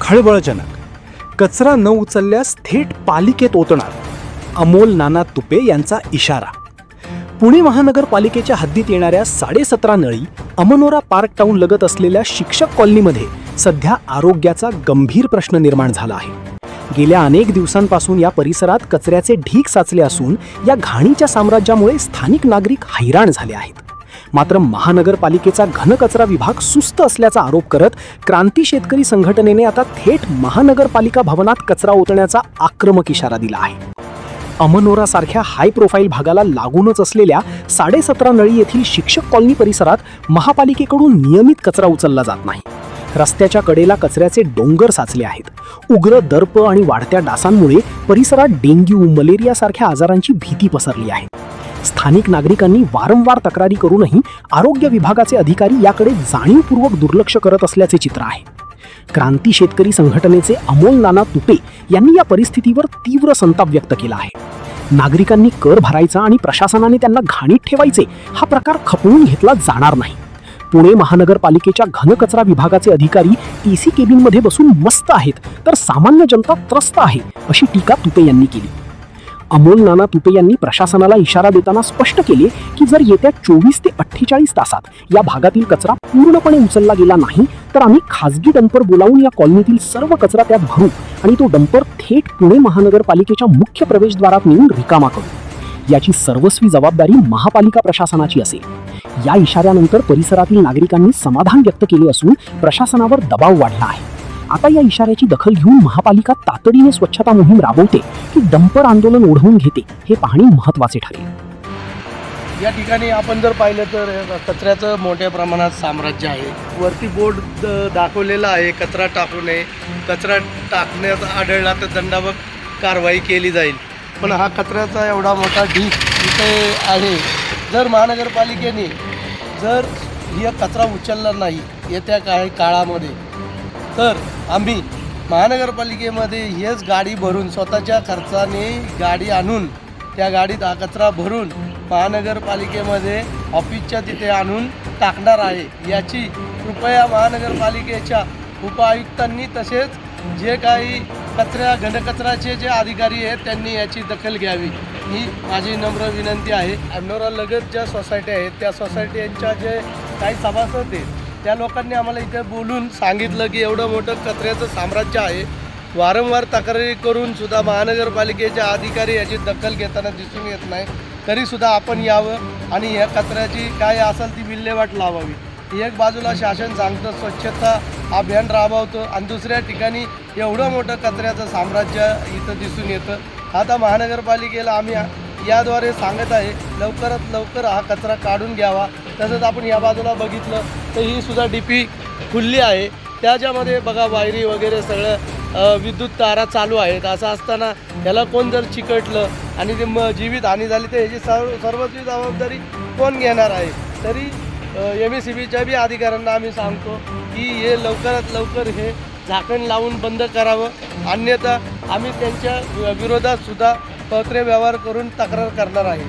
खळबळजनक. कचरा न उचलल्यास थेट पालिकेत ओतणार, अमोल नाना तुपे यांचा इशारा. पुणे महानगरपालिकेच्या हद्दीत येणाऱ्या 17.5 नळी अमनोरा पार्क टाऊन लगत असलेल्या शिक्षक कॉलनीमध्ये सध्या आरोग्याचा गंभीर प्रश्न निर्माण झाला आहे. गेल्या अनेक दिवसांपासून या परिसरात कचऱ्याचे ढीग साचले असून या घाणीच्या साम्राज्यामुळे स्थानिक नागरिक हैराण झाले आहेत. मात्र महानगरपालिकेचा घनकचरा विभाग सुस्त असल्याचा आरोप करत क्रांती शेतकरी संघटनेने आता थेट महानगरपालिका भवनात कचरा ओतण्याचा आक्रमक इशारा दिला आहे. अमनोरा सारख्या हाय प्रोफाईल भागाला लागूनच असलेल्या 17.5 नळी येथील शिक्षक कॉलनी परिसरात महापालिकेकडून नियमित कचरा उचलला जात नाही. रस्त्याच्या कडेला कचऱ्याचे डोंगर साचले आहेत. उग्र दर्प आणि वाढत्या डासांमुळे परिसरात डेंग्यू, मलेरिया सारख्या आजारांची भीती पसरली आहे. स्थानिक नागरिकांनी वारंवार तक्रारी करूनही आरोग्य विभागाचे अधिकारी याकडे जाणीवपूर्वक दुर्लक्ष करत असल्याचे चित्र आहे. क्रांती शेतकरी संघटनेचे अमोल नाना तुपे यांनी या परिस्थितीवर तीव्र संताप व्यक्त केला आहे. नागरिकांनी कर भरायचा आणि प्रशासनाने त्यांना घाणीत ठेवायचे हा प्रकार खपवून घेतला जाणार नाही. पुणे महानगरपालिकेच्या घनकचरा विभागाचे अधिकारी एसी केबिनमध्ये बसून मस्त आहेत, तर सामान्य जनता त्रस्त आहे, अशी टीका तुपे यांनी केली. अमोल नाना तुपे यांनी प्रशासनाला इशारा देताना स्पष्ट केले की जर येत्या 24 ते 48 तासात या भागातील कचरा पूर्णपणे उचलला गेला नाही तर आम्ही खासगी डंपर बोलावून या कॉलनीतील सर्व कचरा त्यात भरू आणि तो डंपर थेट पुणे महानगरपालिकेच्या मुख्य प्रवेशद्वारात नेऊन रिकामा करू. याची सर्वस्वी जबाबदारी महापालिका प्रशासनाची असेल. या इशाऱ्यानंतर परिसरातील नागरिकांनी समाधान व्यक्त केले असून प्रशासनावर दबाव वाढला आहे. आता या इशाऱ्याची दखल घेऊन महापालिका तातडीने स्वच्छता मोहीम राबवते की डंपर आंदोलन ओढवून घेते हे पाहणे महत्त्वाचे ठरेल. या ठिकाणी आपण जर पाहिलं तर कचऱ्याचं मोठ्या प्रमाणात साम्राज्य आहे. वरती बोर्ड दाखवलेला आहे कचरा टाकू नये, कचरा टाकण्यात आढळला तर दंडात्मक कारवाई केली जाईल. पण हा कचऱ्याचा एवढा मोठा ढीग इथे आहे. जर महानगरपालिकेने जर ही कचरा उचलला नाही येत्या काही काळामध्ये तर आम्ही महानगरपालिकेमध्ये हेच गाडी भरून स्वतःच्या खर्चाने गाडी आणून त्या गाडीत हा कचरा भरून महानगरपालिकेमध्ये ऑफिसच्या तिथे आणून टाकणार आहे. याची कृपया महानगरपालिकेच्या उपायुक्तांनी तसेच जे काही घनकचराचे जे अधिकारी आहेत त्यांनी याची दखल घ्यावी ही माझी नम्र विनंती आहे. अमनोरा लगत ज्या सोसायटी आहेत त्या सोसायटीच्या जे काही सभासद आहेत त्या लोकांनी आम्हाला इथे बोलून सांगितलं की एवढं मोठं कचऱ्याचं साम्राज्य आहे. वारंवार तक्रारी करून सुद्धा महानगरपालिकेचे अधिकारी याची दखल घेताना दिसून येत नाही. तरीसुद्धा आपण यावं आणि या कचऱ्याची काय असेल ती विल्हेवाट लावावी. एक बाजूला शासन सांगतं स्वच्छता अभियान राबवतं आणि दुसऱ्या ठिकाणी एवढं मोठं कचऱ्याचं साम्राज्य इथं दिसून येतं. आता महानगरपालिकेला आम्ही याद्वारे सांगत आहे लवकरात लवकर हा कचरा काढून घ्यावा. तसंच आपण या बाजूला बघितलं तर ही सुद्धा डीपी खुल्ली आहे. त्याच्यामध्ये बघा वायरी वगैरे सगळं विद्युत तारा चालू आहेत. असं असताना ह्याला कोण जर चिकटलं आणि ते जीवित हानी झाली तर ह्याची सर्वस्वी जबाबदारी कोण घेणार आहे. तरी MSEBच्या बी अधिकाऱ्यांना आम्ही सांगतो की हे लवकरात लवकर हे झाकण लावून बंद करावं, अन्यथा आम्ही त्यांच्या विरोधात सुद्धा पत्रव्यवहार करून तक्रार करणार आहे.